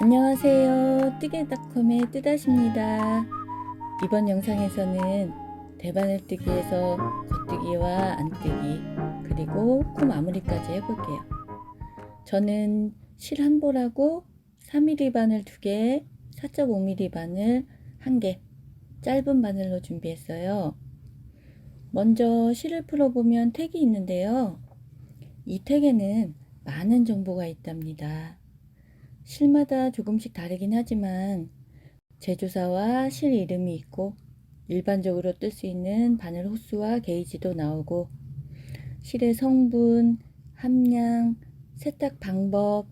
안녕하세요. 뜨개닷컴의 뜨다십니다. 이번 영상에서는 대바늘 뜨기에서 겉뜨기와 안뜨기 그리고 코 마무리까지 해볼게요. 저는 실 한 볼하고 3mm 바늘 2개, 4.5mm 바늘 1개, 짧은 바늘로 준비했어요. 먼저 실을 풀어보면 택이 있는데요. 이 택에는 많은 정보가 있답니다. 실마다 조금씩 다르긴 하지만 제조사와 실 이름이 있고 일반적으로 뜰 수 있는 바늘 호수와 게이지도 나오고 실의 성분, 함량, 세탁 방법,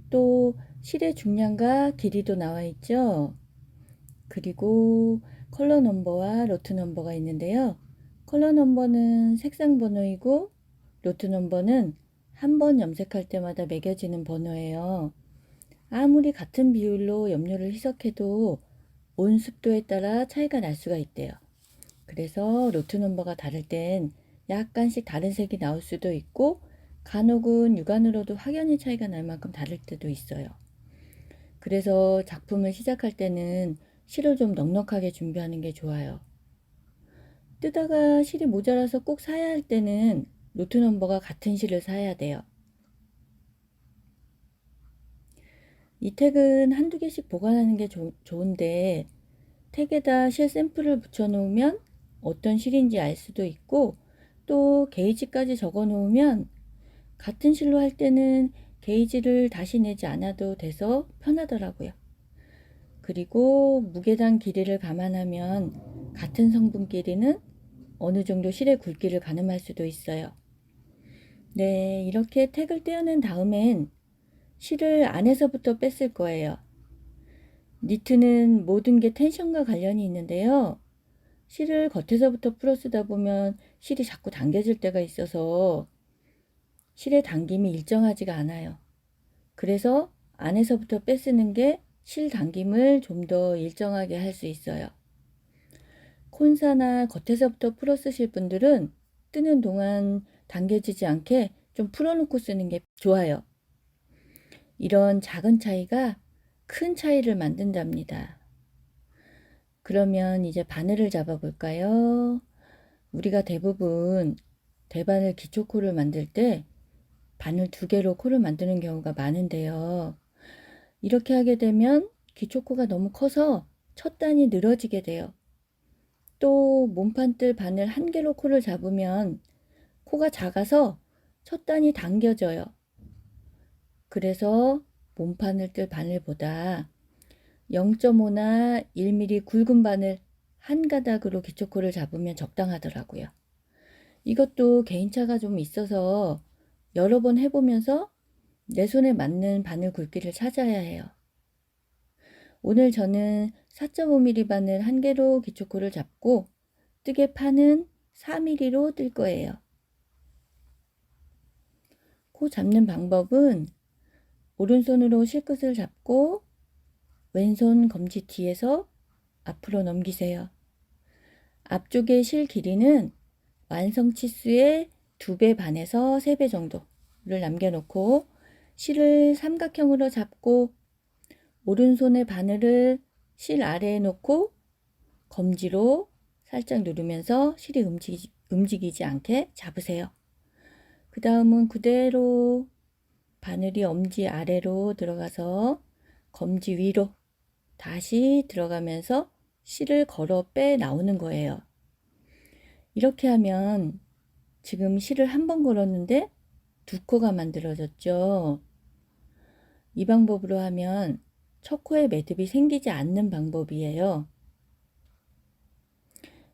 또 실의 중량과 길이도 나와 있죠. 그리고 컬러 넘버와 로트 넘버가 있는데요. 컬러 넘버는 색상 번호이고 로트 넘버는 한 번 염색할 때마다 매겨지는 번호예요. 아무리 같은 비율로 염료를 희석해도 온습도에 따라 차이가 날 수가 있대요. 그래서 로트 넘버가 다를 땐 약간씩 다른 색이 나올 수도 있고 간혹은 육안으로도 확연히 차이가 날 만큼 다를 때도 있어요. 그래서 작품을 시작할 때는 실을 좀 넉넉하게 준비하는 게 좋아요. 뜨다가 실이 모자라서 꼭 사야 할 때는 로트 넘버가 같은 실을 사야 돼요. 이 택은 한두 개씩 보관하는 게 좋은데 택에다 실 샘플을 붙여 놓으면 어떤 실인지 알 수도 있고 또 게이지까지 적어 놓으면 같은 실로 할 때는 게이지를 다시 내지 않아도 돼서 편하더라고요. 그리고 무게당 길이를 감안하면 같은 성분끼리는 어느 정도 실의 굵기를 가늠할 수도 있어요. 네, 이렇게 택을 떼어낸 다음엔 실을 안에서부터 뺐을 거예요. 니트는 모든 게 텐션과 관련이 있는데요. 실을 겉에서부터 풀어 쓰다 보면 실이 자꾸 당겨질 때가 있어서 실의 당김이 일정하지가 않아요. 그래서 안에서부터 빼쓰는 게 실 당김을 좀 더 일정하게 할 수 있어요. 콘사나 겉에서부터 풀어 쓰실 분들은 뜨는 동안 당겨지지 않게 좀 풀어놓고 쓰는 게 좋아요. 이런 작은 차이가 큰 차이를 만든답니다. 그러면 이제 바늘을 잡아 볼까요? 우리가 대부분 대바늘 기초코를 만들 때 바늘 2개로 코를 만드는 경우가 많은데요. 이렇게 하게 되면 기초코가 너무 커서 첫 단이 늘어지게 돼요. 또 몸판뜰 바늘 1개로 코를 잡으면 코가 작아서 첫 단이 당겨져요. 그래서 몸판을 뜰 바늘보다 0.5나 1mm 굵은 바늘 한 가닥으로 기초코를 잡으면 적당하더라고요. 이것도 개인차가 좀 있어서 여러 번 해보면서 내 손에 맞는 바늘 굵기를 찾아야 해요. 오늘 저는 4.5mm 바늘 1개로 기초코를 잡고 뜨개 판은 4mm로 뜰 거예요. 코 잡는 방법은 오른손으로 실끝을 잡고 왼손 검지 뒤에서 앞으로 넘기세요. 앞쪽의 실 길이는 완성 치수의 2배 반에서 3배 정도를 남겨놓고 실을 삼각형으로 잡고 오른손의 바늘을 실 아래에 놓고 검지로 살짝 누르면서 실이 움직이지 않게 잡으세요. 그 다음은 그대로 바늘이 엄지 아래로 들어가서 검지 위로 다시 들어가면서 실을 걸어 빼 나오는 거예요. 이렇게 하면 지금 실을 한 번 걸었는데 2코가 만들어졌죠. 이 방법으로 하면 첫 코에 매듭이 생기지 않는 방법이에요.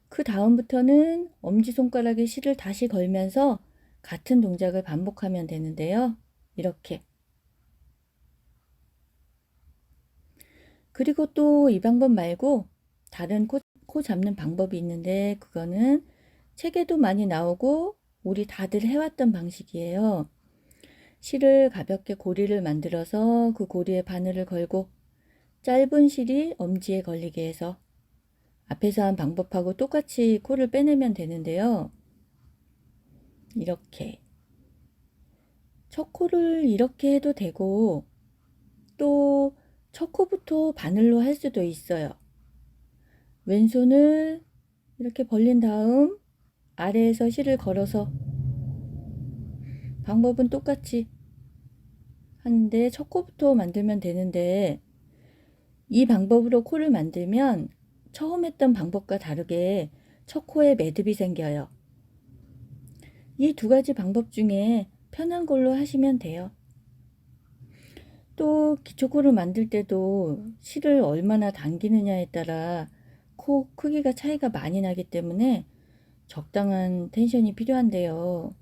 그 다음부터는 엄지손가락에 실을 다시 걸면서 같은 동작을 반복하면 되는데요. 이렇게. 그리고 또 이 방법 말고 다른 코 잡는 방법이 있는데 그거는 책에도 많이 나오고 우리 다들 해왔던 방식이에요. 실을 가볍게 고리를 만들어서 그 고리에 바늘을 걸고 짧은 실이 엄지에 걸리게 해서 앞에서 한 방법하고 똑같이 코를 빼내면 되는데요. 이렇게 첫 코를 이렇게 해도 되고 또 첫 코부터 바늘로 할 수도 있어요. 왼손을 이렇게 벌린 다음 아래에서 실을 걸어서 방법은 똑같이 하는데 첫 코부터 만들면 되는데 이 방법으로 코를 만들면 처음 했던 방법과 다르게 첫 코에 매듭이 생겨요. 이 두 가지 방법 중에 편한 걸로 하시면 돼요. 또 기초코를 만들 때도 실을 얼마나 당기느냐에 따라 코 크기가 차이가 많이 나기 때문에 적당한 텐션이 필요한데요.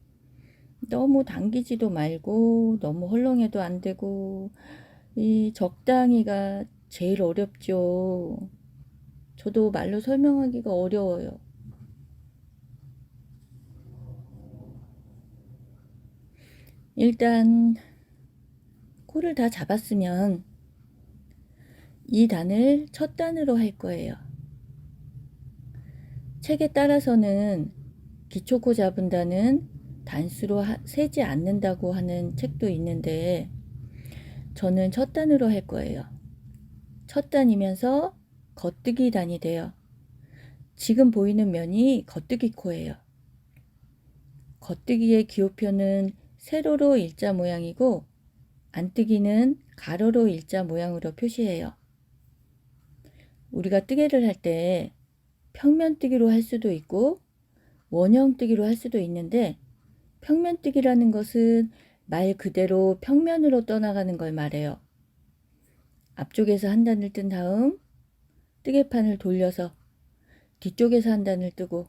너무 당기지도 말고 너무 헐렁해도 안 되고 이 적당히가 제일 어렵죠. 저도 말로 설명하기가 어려워요. 일단 코를 다 잡았으면 이 단을 첫 단으로 할 거예요. 책에 따라서는 기초코 잡은 단은 단수로 세지 않는다고 하는 책도 있는데 저는 첫 단으로 할 거예요. 첫 단이면서 겉뜨기 단이 돼요. 지금 보이는 면이 겉뜨기 코예요. 겉뜨기의 기호표는 세로로 일자 모양이고 안뜨기는 가로로 일자 모양으로 표시해요. 우리가 뜨개를 할 때 평면뜨기로 할 수도 있고 원형뜨기로 할 수도 있는데 평면뜨기라는 것은 말 그대로 평면으로 떠나가는 걸 말해요. 앞쪽에서 한 단을 뜬 다음 뜨개판을 돌려서 뒤쪽에서 한 단을 뜨고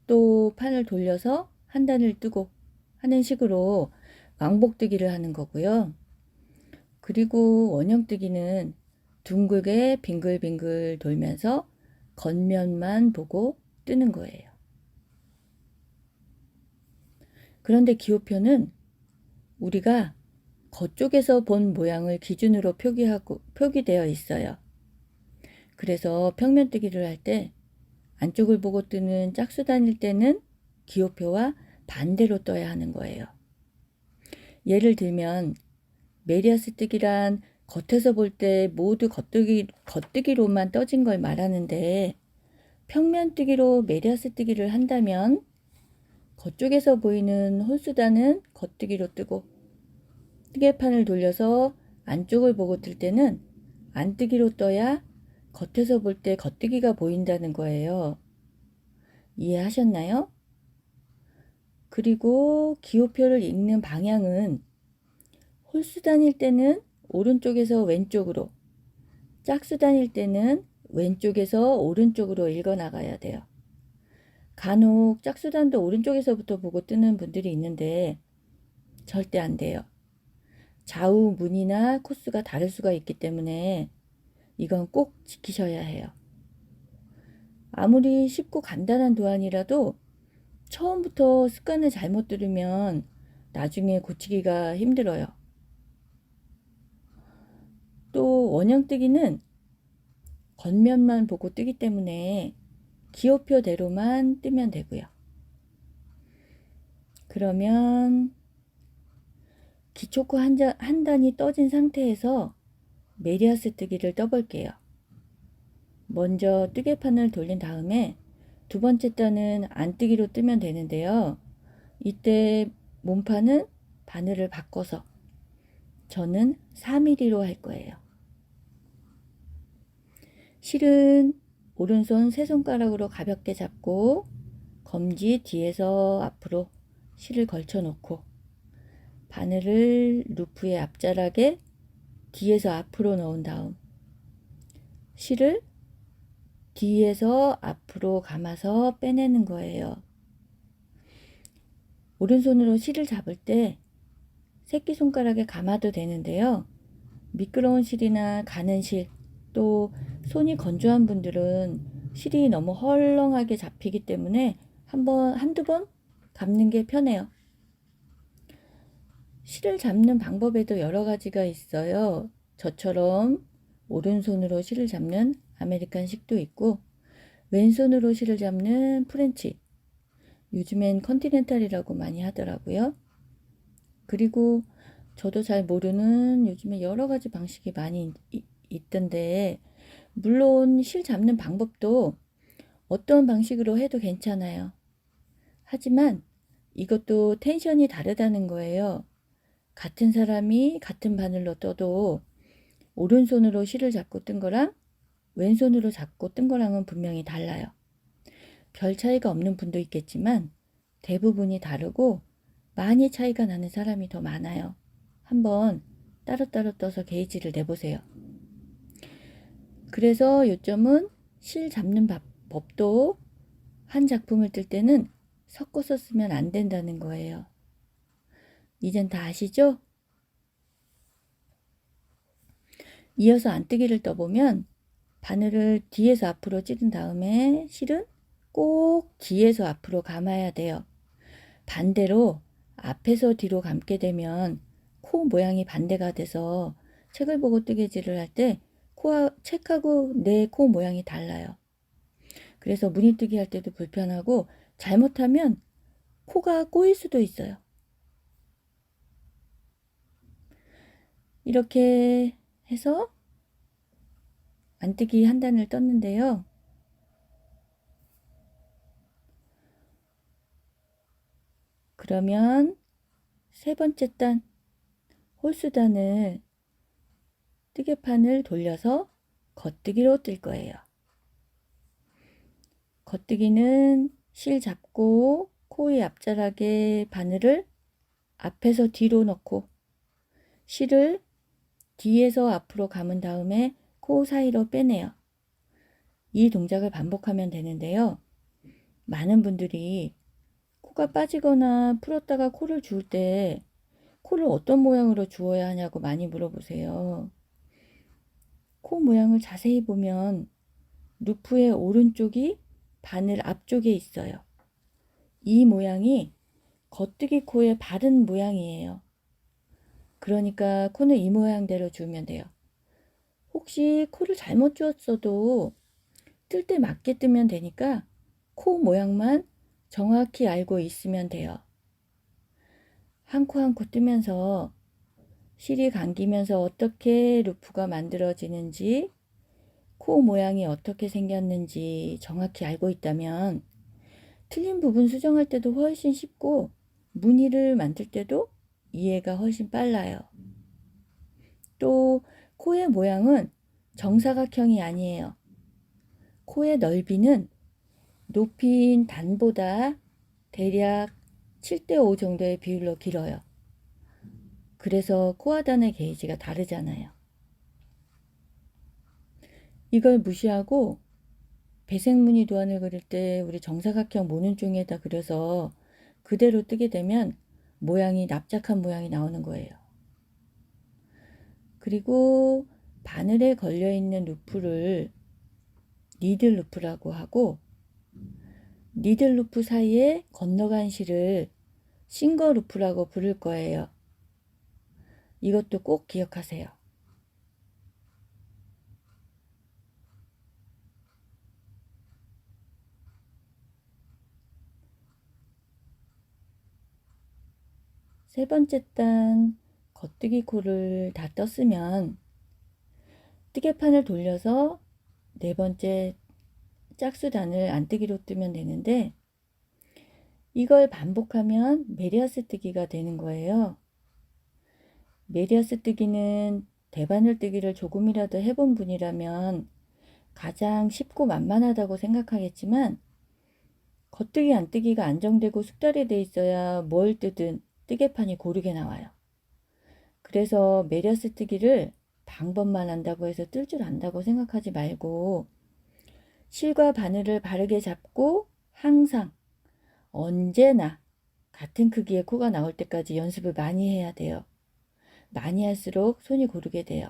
또 판을 돌려서 한 단을 뜨고 하는 식으로 왕복뜨기를 하는 거고요. 그리고 원형뜨기는 둥글게 빙글빙글 돌면서 겉면만 보고 뜨는 거예요. 그런데 기호표는 우리가 겉쪽에서 본 모양을 기준으로 표기되어 있어요. 그래서 평면뜨기를 할 때 안쪽을 보고 뜨는 짝수단일 때는 기호표와 반대로 떠야 하는 거예요. 예를 들면 메리아스 뜨기란 겉에서 볼 때 모두 겉뜨기로만 떠진 걸 말하는데 평면뜨기로 메리아스 뜨기를 한다면 겉쪽에서 보이는 홀수단은 겉뜨기로 뜨고 뜨개판을 돌려서 안쪽을 보고 뜰 때는 안뜨기로 떠야 겉에서 볼 때 겉뜨기가 보인다는 거예요. 이해하셨나요? 그리고 기호표를 읽는 방향은 홀수단일 때는 오른쪽에서 왼쪽으로, 짝수단일 때는 왼쪽에서 오른쪽으로 읽어 나가야 돼요. 간혹 짝수단도 오른쪽에서부터 보고 뜨는 분들이 있는데 절대 안 돼요. 좌우 문이나 코스가 다를 수가 있기 때문에 이건 꼭 지키셔야 해요. 아무리 쉽고 간단한 도안이라도 처음부터 습관을 잘못 들으면 나중에 고치기가 힘들어요. 또 원형뜨기는 겉면만 보고 뜨기 때문에 기호표대로만 뜨면 되고요. 그러면 기초코 한 단이 떠진 상태에서 메리아스 뜨기를 떠볼게요. 먼저 뜨개판을 돌린 다음에 두 번째 단은 안뜨기로 뜨면 되는데요. 이때 몸판은 바늘을 바꿔서 저는 4mm로 할 거예요. 실은 오른손 세 손가락으로 가볍게 잡고 검지 뒤에서 앞으로 실을 걸쳐 놓고 바늘을 루프의 앞자락에 뒤에서 앞으로 넣은 다음 실을 뒤에서 앞으로 감아서 빼내는 거예요. 오른손으로 실을 잡을 때 새끼손가락에 감아도 되는데요. 미끄러운 실이나 가는 실, 또 손이 건조한 분들은 실이 너무 헐렁하게 잡히기 때문에 한두 번 감는 게 편해요. 실을 잡는 방법에도 여러 가지가 있어요. 저처럼 오른손으로 실을 잡는 아메리칸식도 있고 왼손으로 실을 잡는 프렌치, 요즘엔 컨티넨탈이라고 많이 하더라고요. 그리고 저도 잘 모르는 요즘에 여러 가지 방식이 많이 있던데, 물론 실 잡는 방법도 어떤 방식으로 해도 괜찮아요. 하지만 이것도 텐션이 다르다는 거예요. 같은 사람이 같은 바늘로 떠도 오른손으로 실을 잡고 뜬 거랑 왼손으로 잡고 뜬 거랑은 분명히 달라요. 별 차이가 없는 분도 있겠지만 대부분이 다르고 많이 차이가 나는 사람이 더 많아요. 한번 따로따로 떠서 게이지를 내보세요. 그래서 요점은 실 잡는 법도 한 작품을 뜰 때는 섞어서 쓰면 안 된다는 거예요. 이젠 다 아시죠? 이어서 안뜨기를 떠보면 바늘을 뒤에서 앞으로 찌른 다음에 실은 꼭 뒤에서 앞으로 감아야 돼요. 반대로 앞에서 뒤로 감게 되면 코 모양이 반대가 돼서 책을 보고 뜨개질을 할 때 책하고 내 코 모양이 달라요. 그래서 무늬뜨기 할 때도 불편하고 잘못하면 코가 꼬일 수도 있어요. 이렇게 해서 안뜨기 한 단을 떴는데요. 그러면 세 번째 단 홀수단을 뜨개판을 돌려서 겉뜨기로 뜰 거예요. 겉뜨기는 실 잡고 코의 앞자락에 바늘을 앞에서 뒤로 넣고 실을 뒤에서 앞으로 감은 다음에 코 사이로 빼내요. 이 동작을 반복하면 되는데요. 많은 분들이 코가 빠지거나 풀었다가 코를 주울 때 코를 어떤 모양으로 주어야 하냐고 많이 물어보세요. 코 모양을 자세히 보면 루프의 오른쪽이 바늘 앞쪽에 있어요. 이 모양이 겉뜨기 코의 바른 모양이에요. 그러니까 코는 이 모양대로 주우면 돼요. 혹시 코를 잘못 주었어도 뜰 때 맞게 뜨면 되니까 코 모양만 정확히 알고 있으면 돼요. 한 코 한 코 뜨면서 실이 감기면서 어떻게 루프가 만들어지는지, 코 모양이 어떻게 생겼는지 정확히 알고 있다면 틀린 부분 수정할 때도 훨씬 쉽고 무늬를 만들 때도 이해가 훨씬 빨라요. 또 코의 모양은 정사각형이 아니에요. 코의 넓이는 높이인 단보다 대략 7:5 정도의 비율로 길어요. 그래서 코와 단의 게이지가 다르잖아요. 이걸 무시하고 배색무늬 도안을 그릴 때 우리 정사각형 모눈종이에다 그려서 그대로 뜨게 되면 모양이 납작한 모양이 나오는 거예요. 그리고 바늘에 걸려있는 루프를 니들 루프라고 하고 니들 루프 사이에 건너간 실을 싱거 루프라고 부를 거예요. 이것도 꼭 기억하세요. 세 번째 단 겉뜨기 코를 다 떴으면 뜨개판을 돌려서 네 번째 짝수단을 안뜨기로 뜨면 되는데 이걸 반복하면 메리아스 뜨기가 되는 거예요. 메리아스 뜨기는 대바늘 뜨기를 조금이라도 해본 분이라면 가장 쉽고 만만하다고 생각하겠지만 겉뜨기 안뜨기가 안정되고 숙달이 돼 있어야 뭘 뜨든 뜨개판이 고르게 나와요. 그래서 메리아스 뜨기를 방법만 한다고 해서 뜰 줄 안다고 생각하지 말고 실과 바늘을 바르게 잡고 항상 언제나 같은 크기의 코가 나올 때까지 연습을 많이 해야 돼요. 많이 할수록 손이 고르게 돼요.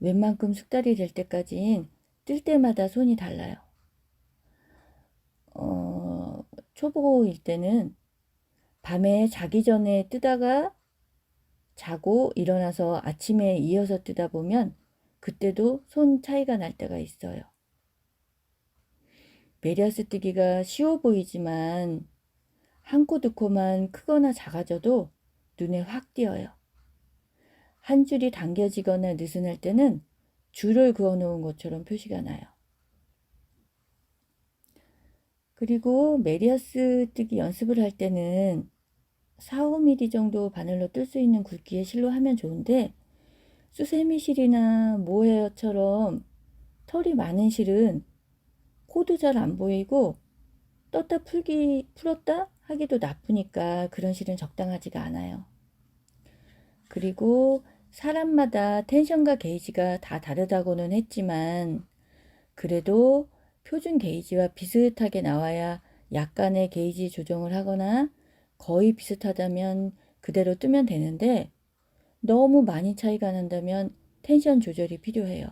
웬만큼 숙달이 될 때까지는 뜰 때마다 손이 달라요. 초보일 때는 밤에 자기 전에 뜨다가 자고 일어나서 아침에 이어서 뜨다 보면 그때도 손 차이가 날 때가 있어요. 메리아스 뜨기가 쉬워 보이지만 한 코 두 코만 크거나 작아져도 눈에 확 띄어요. 한 줄이 당겨지거나 느슨할 때는 줄을 그어 놓은 것처럼 표시가 나요. 그리고 메리어스 뜨기 연습을 할 때는 4, 5mm 정도 바늘로 뜰 수 있는 굵기의 실로 하면 좋은데, 수세미 실이나 모헤어처럼 털이 많은 실은 코도 잘 안 보이고 풀었다 하기도 나쁘니까 그런 실은 적당하지가 않아요. 그리고 사람마다 텐션과 게이지가 다 다르다고는 했지만, 그래도 표준 게이지와 비슷하게 나와야 약간의 게이지 조정을 하거나 거의 비슷하다면 그대로 뜨면 되는데, 너무 많이 차이가 난다면 텐션 조절이 필요해요.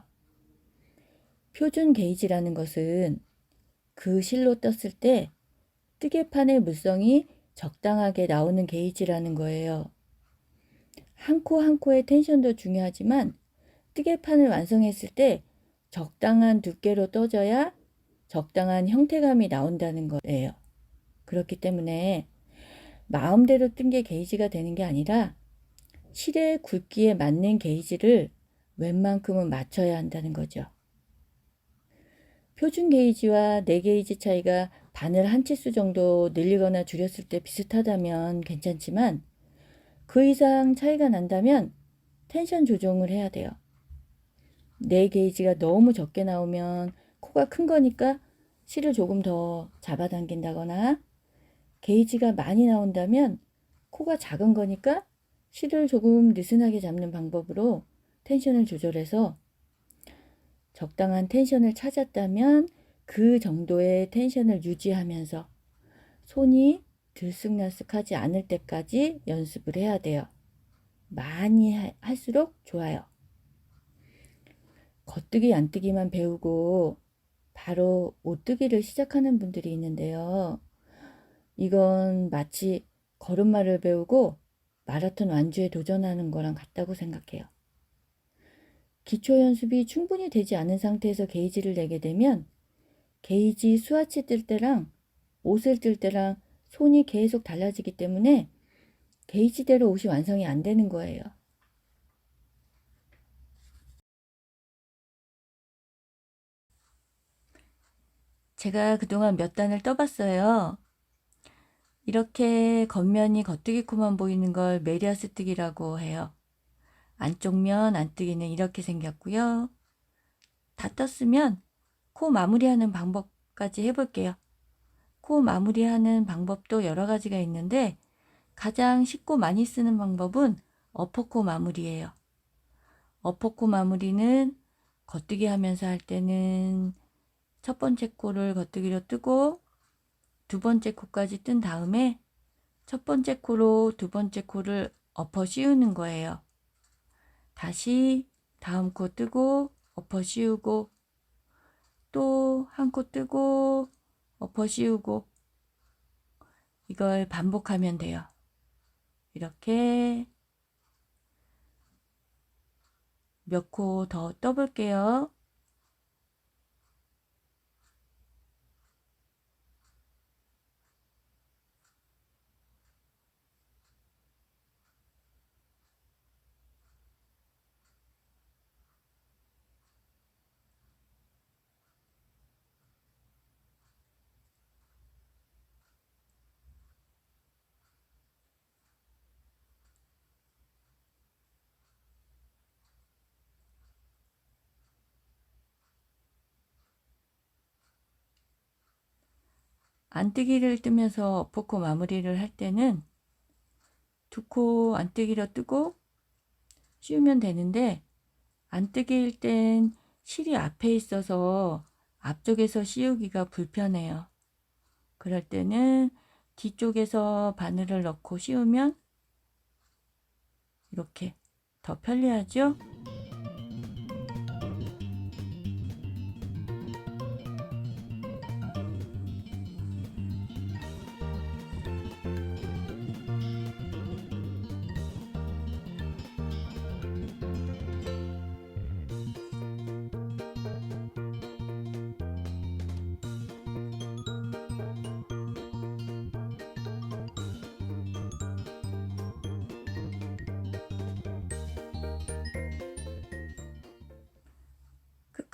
표준 게이지라는 것은 그 실로 떴을 때 뜨개판의 물성이 적당하게 나오는 게이지라는 거예요. 한 코 한 코의 텐션도 중요하지만 뜨개판을 완성했을 때 적당한 두께로 떠져야 적당한 형태감이 나온다는 거예요. 그렇기 때문에 마음대로 뜬 게 게이지가 되는 게 아니라 실의 굵기에 맞는 게이지를 웬만큼은 맞춰야 한다는 거죠. 표준 게이지와 내 게이지 차이가 바늘 한 치수 정도 늘리거나 줄였을 때 비슷하다면 괜찮지만, 그 이상 차이가 난다면 텐션 조정을 해야 돼요. 내 게이지가 너무 적게 나오면 코가 큰 거니까 실을 조금 더 잡아당긴다거나, 게이지가 많이 나온다면 코가 작은 거니까 실을 조금 느슨하게 잡는 방법으로 텐션을 조절해서 적당한 텐션을 찾았다면 그 정도의 텐션을 유지하면서 손이 들쑥날쑥하지 않을 때까지 연습을 해야 돼요. 많이 할수록 좋아요. 겉뜨기 안뜨기만 배우고 바로 옷뜨기를 시작하는 분들이 있는데요. 이건 마치 걸음마를 배우고 마라톤 완주에 도전하는 거랑 같다고 생각해요. 기초 연습이 충분히 되지 않은 상태에서 게이지를 내게 되면 게이지 수화치 뜰 때랑 옷을 뜰 때랑 손이 계속 달라지기 때문에 게이지대로 옷이 완성이 안 되는 거예요. 제가 그동안 몇 단을 떠봤어요. 이렇게 겉면이 겉뜨기 코만 보이는 걸 메리어스 뜨기라고 해요. 안쪽 면 안뜨기는 이렇게 생겼고요. 다 떴으면 코 마무리하는 방법까지 해볼게요. 코 마무리하는 방법도 여러 가지가 있는데 가장 쉽고 많이 쓰는 방법은 어퍼코 마무리예요. 어퍼코 마무리는 겉뜨기 하면서 할 때는 첫 번째 코를 겉뜨기로 뜨고 두 번째 코까지 뜬 다음에 첫 번째 코로 두 번째 코를 엎어 씌우는 거예요. 다시 다음 코 뜨고 엎어 씌우고 또 한 코 뜨고 엎어 씌우고, 이걸 반복하면 돼요. 이렇게 몇 코 더 떠볼게요. 안뜨기를 뜨면서 엎어코 마무리를 할 때는 두 코 안뜨기로 뜨고 씌우면 되는데, 안뜨기일 땐 실이 앞에 있어서 앞쪽에서 씌우기가 불편해요. 그럴 때는 뒤쪽에서 바늘을 넣고 씌우면 이렇게 더 편리하죠?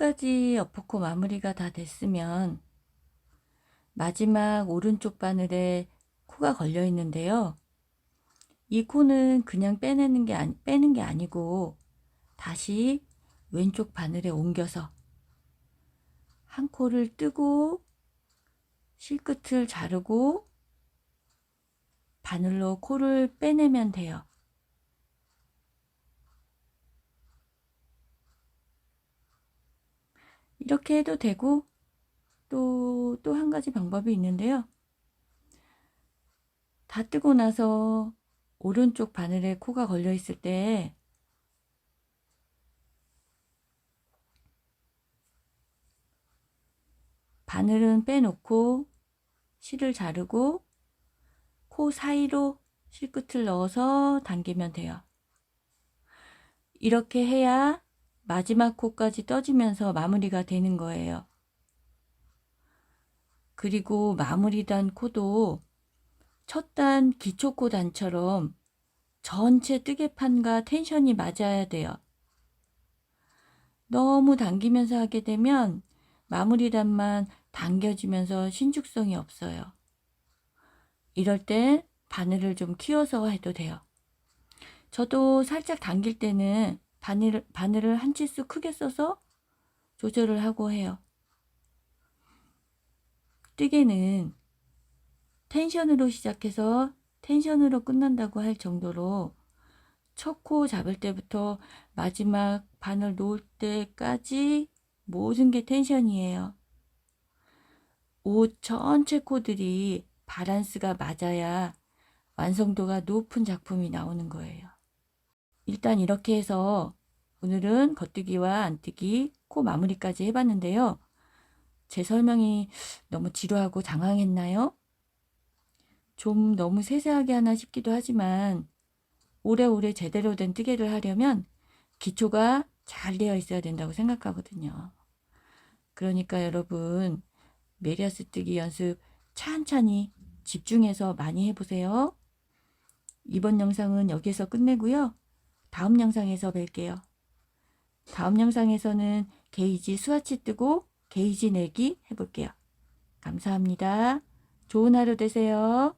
끝까지 엎어코 마무리가 다 됐으면 마지막 오른쪽 바늘에 코가 걸려 있는데요. 이 코는 그냥 빼는 게 아니고 다시 왼쪽 바늘에 옮겨서 한 코를 뜨고 실끝을 자르고 바늘로 코를 빼내면 돼요. 이렇게 해도 되고 또 한 가지 방법이 있는데요. 다 뜨고 나서 오른쪽 바늘에 코가 걸려 있을 때 바늘은 빼놓고 실을 자르고 코 사이로 실끝을 넣어서 당기면 돼요. 이렇게 해야 마지막 코까지 떠지면서 마무리가 되는 거예요. 그리고 마무리단 코도 첫 단 기초코 단처럼 전체 뜨개판과 텐션이 맞아야 돼요. 너무 당기면서 하게 되면 마무리단만 당겨지면서 신축성이 없어요. 이럴 때 바늘을 좀 키워서 해도 돼요. 저도 살짝 당길 때는 바늘을 한 치수 크게 써서 조절을 하고 해요. 뜨개는 텐션으로 시작해서 텐션으로 끝난다고 할 정도로 첫 코 잡을 때부터 마지막 바늘 놓을 때까지 모든 게 텐션이에요. 옷 전체 코들이 바란스가 맞아야 완성도가 높은 작품이 나오는 거예요. 일단 이렇게 해서 오늘은 겉뜨기와 안뜨기, 코 마무리까지 해봤는데요. 제 설명이 너무 지루하고 장황했나요? 좀 너무 세세하게 하나 싶기도 하지만 오래오래 제대로 된 뜨개를 하려면 기초가 잘 되어 있어야 된다고 생각하거든요. 그러니까 여러분 메리아스 뜨기 연습 찬찬히 집중해서 많이 해보세요. 이번 영상은 여기서 끝내고요. 다음 영상에서 뵐게요. 다음 영상에서는 게이지 스와치 뜨고 게이지 내기 해볼게요. 감사합니다. 좋은 하루 되세요.